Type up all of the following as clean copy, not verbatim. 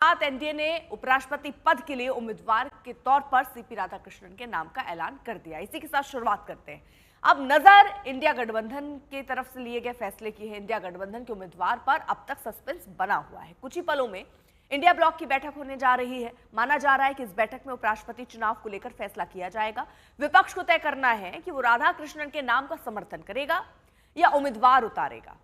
साथ एनडीए ने उपराष्ट्रपति पद के लिए उम्मीदवार के तौर पर सीपी राधाकृष्णन के नाम का ऐलान कर दिया। इसी के साथ शुरुआत करते हैं। अब नजर इंडिया गठबंधन की तरफ से लिए गए फैसले की है। इंडिया गठबंधन के उम्मीदवार पर अब तक सस्पेंस बना हुआ है। कुछ ही पलों में इंडिया ब्लॉक की बैठक होने जा रही है। माना जा रहा है कि इस बैठक में उपराष्ट्रपति चुनाव को लेकर फैसला किया जाएगा। विपक्ष को तय करना है कि वो राधाकृष्णन के नाम का समर्थन करेगा या उम्मीदवार उतारेगा।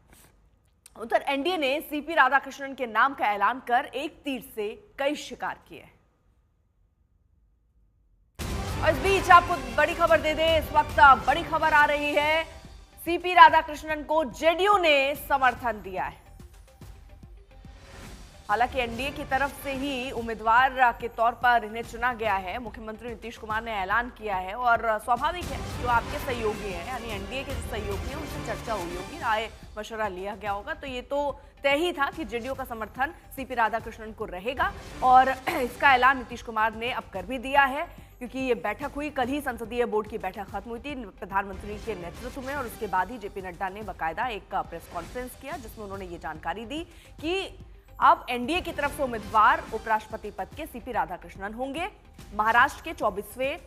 उधर एनडीए ने सीपी राधाकृष्णन के नाम का ऐलान कर एक तीर से कई शिकार किए। और इस बीच आपको बड़ी खबर दे दें, इस वक्त बड़ी खबर आ रही है, सीपी राधाकृष्णन को जेडीयू ने समर्थन दिया है। हालांकि एनडीए की तरफ से ही उम्मीदवार के तौर पर इन्हें चुना गया है। मुख्यमंत्री नीतीश कुमार ने ऐलान किया है और स्वाभाविक है, जो आपके सहयोगी हैं यानी एनडीए के जो सहयोगी हैं उनसे चर्चा हुई होगी, राय मशवरा लिया गया होगा। तो ये तो तय ही था कि जेडीयू का समर्थन सीपी राधाकृष्णन को रहेगा और इसका ऐलान नीतीश कुमार ने अब कर भी दिया है, क्योंकि ये बैठक हुई। कल ही संसदीय बोर्ड की बैठक खत्म हुई थी प्रधानमंत्री के नेतृत्व में और उसके बाद ही जेपी नड्डा ने बाकायदा एक प्रेस कॉन्फ्रेंस किया जिसमें उन्होंने ये जानकारी दी कि अब एनडीए की तरफ से उम्मीदवार उपराष्ट्रपति पद के सीपी राधाकृष्णन होंगे। महाराष्ट्र के 24वें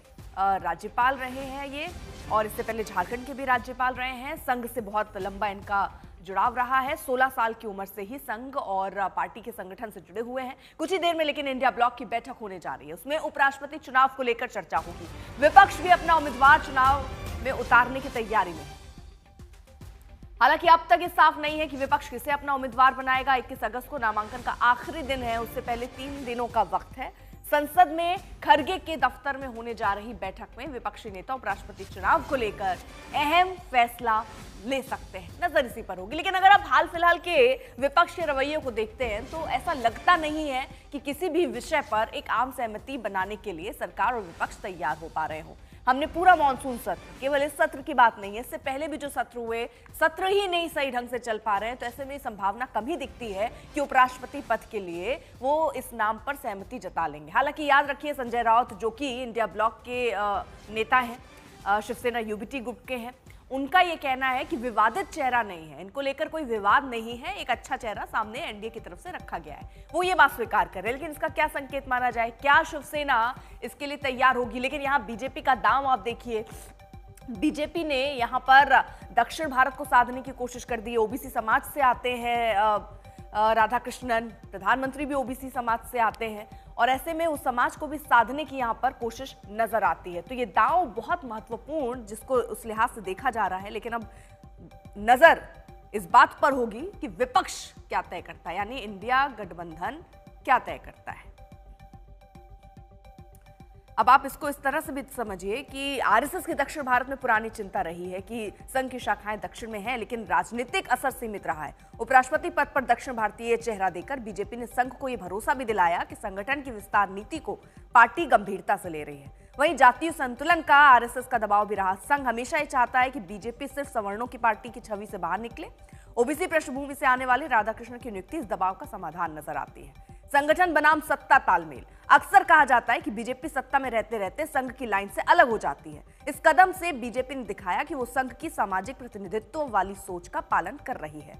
राज्यपाल रहे हैं ये, और इससे पहले झारखंड के भी राज्यपाल रहे हैं। संघ से बहुत लंबा इनका जुड़ाव रहा है। 16 साल की उम्र से ही संघ और पार्टी के संगठन से जुड़े हुए हैं। कुछ ही देर में लेकिन इंडिया ब्लॉक की बैठक होने जा रही है, उसमें उपराष्ट्रपति चुनाव को लेकर चर्चा होगी। विपक्ष भी अपना उम्मीदवार चुनाव में उतारने की तैयारी में है। हालांकि अब तक ये साफ नहीं है कि विपक्ष किसे अपना उम्मीदवार बनाएगा। 21 अगस्त को नामांकन का आखिरी दिन है, उससे पहले 3 दिनों का वक्त है। संसद में खरगे के दफ्तर में होने जा रही बैठक में विपक्षी नेता उपराष्ट्रपति चुनाव को लेकर अहम फैसला ले सकते हैं। नजर इसी पर होगी। लेकिन अगर आप हाल फिलहाल के विपक्ष के रवैये को देखते हैं तो ऐसा लगता नहीं है कि किसी भी विषय पर एक आम सहमति बनाने के लिए सरकार और विपक्ष तैयार हो पा रहे हो। हमने पूरा मॉनसून सत्र, केवल इस सत्र की बात नहीं है, इससे पहले भी जो सत्र हुए, सत्र ही नहीं सही ढंग से चल पा रहे हैं। तो ऐसे में संभावना कम ही दिखती है कि उपराष्ट्रपति पद के लिए वो इस नाम पर सहमति जता लेंगे। हालांकि याद रखिए, संजय राउत जो कि इंडिया ब्लॉक के नेता हैं, शिवसेना यूबीटी गुट के हैं, उनका ये कहना है कि विवादित चेहरा नहीं है, इनको लेकर कोई विवाद नहीं है, एक अच्छा चेहरा सामने एनडीए की तरफ से रखा गया है। वो ये बात स्वीकार कर रहे हैं। लेकिन इसका क्या संकेत माना जाए, क्या शिवसेना इसके लिए तैयार होगी? लेकिन यहाँ बीजेपी का दांव आप देखिए, बीजेपी ने यहाँ पर दक्षिण भारत को साधने की कोशिश कर दी है। ओबीसी समाज से आते हैं राधाकृष्णन, प्रधानमंत्री भी ओबीसी समाज से आते हैं और ऐसे में उस समाज को भी साधने की यहाँ पर कोशिश नजर आती है। तो ये दांव बहुत महत्वपूर्ण जिसको उस लिहाज से देखा जा रहा है। लेकिन अब नजर इस बात पर होगी कि विपक्ष क्या तय करता है, यानी इंडिया गठबंधन क्या तय करता है। अब आप इसको इस तरह से भी समझिए कि आरएसएस की दक्षिण भारत में पुरानी चिंता रही है कि संघ की शाखाएं दक्षिण में हैं, लेकिन राजनीतिक असर सीमित रहा है। उपराष्ट्रपति पद पर दक्षिण भारतीय चेहरा देकर बीजेपी ने संघ को यह भरोसा भी दिलाया कि संगठन की विस्तार नीति को पार्टी गंभीरता से ले रही है। वहीं जातीय संतुलन का आरएसएस का दबाव भी रहा। संघ हमेशा ये चाहता है कि बीजेपी सिर्फ सवर्णों की पार्टी की छवि से बाहर निकले। ओबीसी पृष्ठभूमि से आने वाले राधाकृष्णन की नियुक्ति इस दबाव का समाधान नजर आती है। संगठन बनाम सत्ता तालमेल। अक्सर कहा जाता है कि बीजेपी सत्ता में रहते रहते संघ की लाइन से अलग हो जाती है। इस कदम से बीजेपी ने दिखाया कि वो संघ की सामाजिक प्रतिनिधित्व वाली सोच का पालन कर रही है।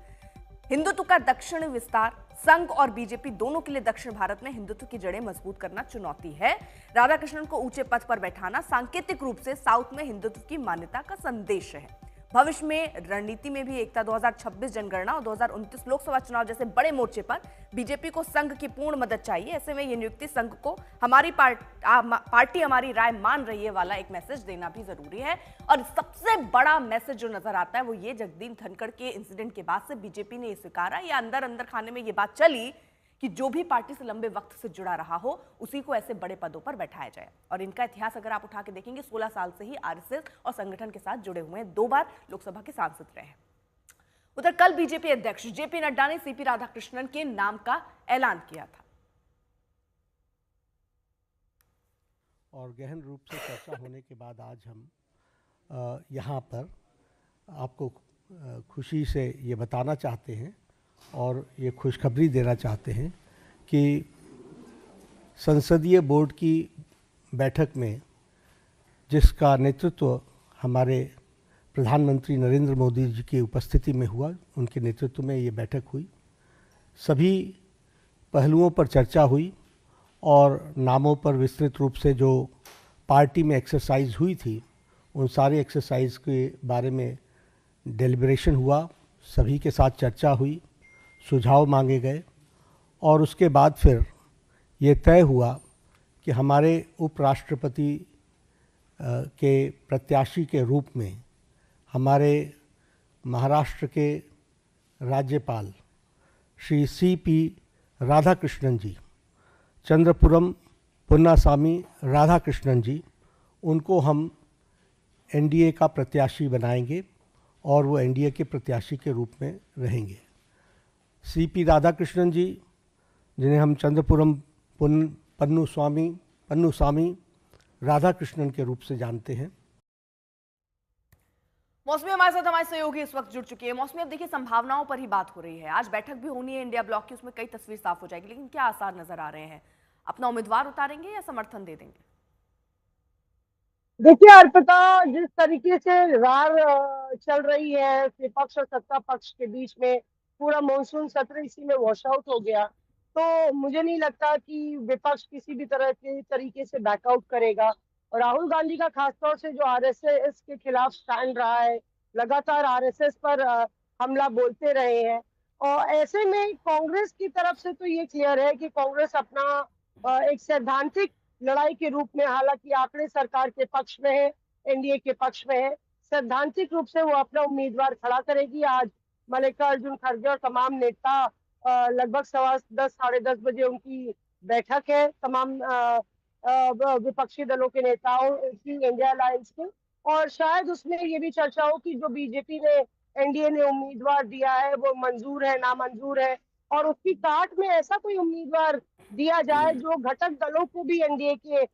हिंदुत्व का दक्षिण विस्तार। संघ और बीजेपी दोनों के लिए दक्षिण भारत में हिंदुत्व की जड़ें मजबूत करना चुनौती है। राधाकृष्णन को ऊंचे पद पर बैठाना सांकेतिक रूप से साउथ में हिंदुत्व की मान्यता का संदेश है। भविष्य में रणनीति में भी एकता, 2026 जनगणना और 2029 लोकसभा चुनाव जैसे बड़े मोर्चे पर बीजेपी को संघ की पूर्ण मदद चाहिए। ऐसे में ये नियुक्ति संघ को हमारी पार्टी हमारी राय मान रही है वाला एक मैसेज देना भी जरूरी है। और सबसे बड़ा मैसेज जो नजर आता है वो ये, जगदीप धनखड़ के इंसिडेंट के बाद से बीजेपी ने ये स्वीकारा या अंदर अंदर खाने में ये बात चली कि जो भी पार्टी से लंबे वक्त से जुड़ा रहा हो उसी को ऐसे बड़े पदों पर बैठाया जाए। और इनका इतिहास अगर आप उठा के देखेंगे, 16 साल से ही आरएसएस और संगठन के साथ जुड़े हुए हैं, 2 बार लोकसभा के सांसद रहे हैं। उधर कल बीजेपी अध्यक्ष जेपी नड्डा ने सीपी राधाकृष्णन के नाम का ऐलान किया था और गहन रूप से चर्चा होने के बाद आज हम यहाँ पर आपको खुशी से ये बताना चाहते हैं और ये खुशखबरी देना चाहते हैं कि संसदीय बोर्ड की बैठक में जिसका नेतृत्व हमारे प्रधानमंत्री नरेंद्र मोदी जी की उपस्थिति में हुआ, उनके नेतृत्व में ये बैठक हुई। सभी पहलुओं पर चर्चा हुई और नामों पर विस्तृत रूप से जो पार्टी में एक्सरसाइज हुई थी उन सारे एक्सरसाइज के बारे में डेलिब्रेशन हुआ, सभी के साथ चर्चा हुई, सुझाव मांगे गए और उसके बाद फिर ये तय हुआ कि हमारे उपराष्ट्रपति के प्रत्याशी के रूप में हमारे महाराष्ट्र के राज्यपाल श्री CP राधाकृष्णन जी, चंद्रपुरम पुन्नासामी राधाकृष्णन जी, उनको हम NDA का प्रत्याशी बनाएंगे और वो NDA के प्रत्याशी के रूप में रहेंगे। CP राधाकृष्णन जी, जिन्हें हम चंद्रपुरम पन्नुसामी राधाकृष्णन के रूप से जानते हैं। मौसमी हमारे साथ हमारे सहयोगी इस वक्त जुड़ चुकी है। मौसमी, अब देखिए संभावनाओं पर ही बात हो रही है। आज बैठक भी होनी है इंडिया ब्लॉक की, उसमें कई तस्वीर साफ हो जाएगी, लेकिन क्या आसार नजर आ रहे हैं? अपना उम्मीदवार उतारेंगे या समर्थन दे देंगे? देखिए अर्पिता, जिस तरीके से रार चल रही है विपक्ष और सत्ता पक्ष के बीच में, पूरा मॉनसून सत्र इसी में वॉश आउट हो गया, तो मुझे नहीं लगता कि विपक्ष किसी भी तरह के तरीके से बैकआउट करेगा। और राहुल गांधी का खासतौर से जो आरएसएस के खिलाफ स्टैंड रहा है, लगातार आरएसएस पर हमला बोलते रहे हैं, और ऐसे में कांग्रेस की तरफ से तो ये क्लियर है कि कांग्रेस अपना एक सैद्धांतिक लड़ाई के रूप में, हालांकि आंकड़े सरकार के पक्ष में है, एनडीए के पक्ष में है, सैद्धांतिक रूप से वो अपना उम्मीदवार खड़ा करेगी। आज मल्लिकार्जुन खड़गे और तमाम नेता लगभग 10:15 साढ़े 10 बजे उनकी बैठक है, तमाम विपक्षी दलों के नेताओं की, इंडिया अलायंस के, और शायद उसमें ये भी चर्चा हो कि जो बीजेपी ने, एनडीए ने उम्मीदवार दिया है वो मंजूर है, नामंजूर है, और उसकी काट में ऐसा कोई उम्मीदवार दिया जाए जो घटक दलों को भी एनडीए के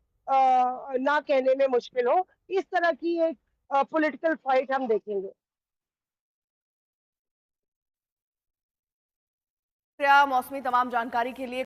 ना कहने में मुश्किल हो। इस तरह की एक पॉलिटिकल फाइट हम देखेंगे। मौसमी, तमाम जानकारी के लिए।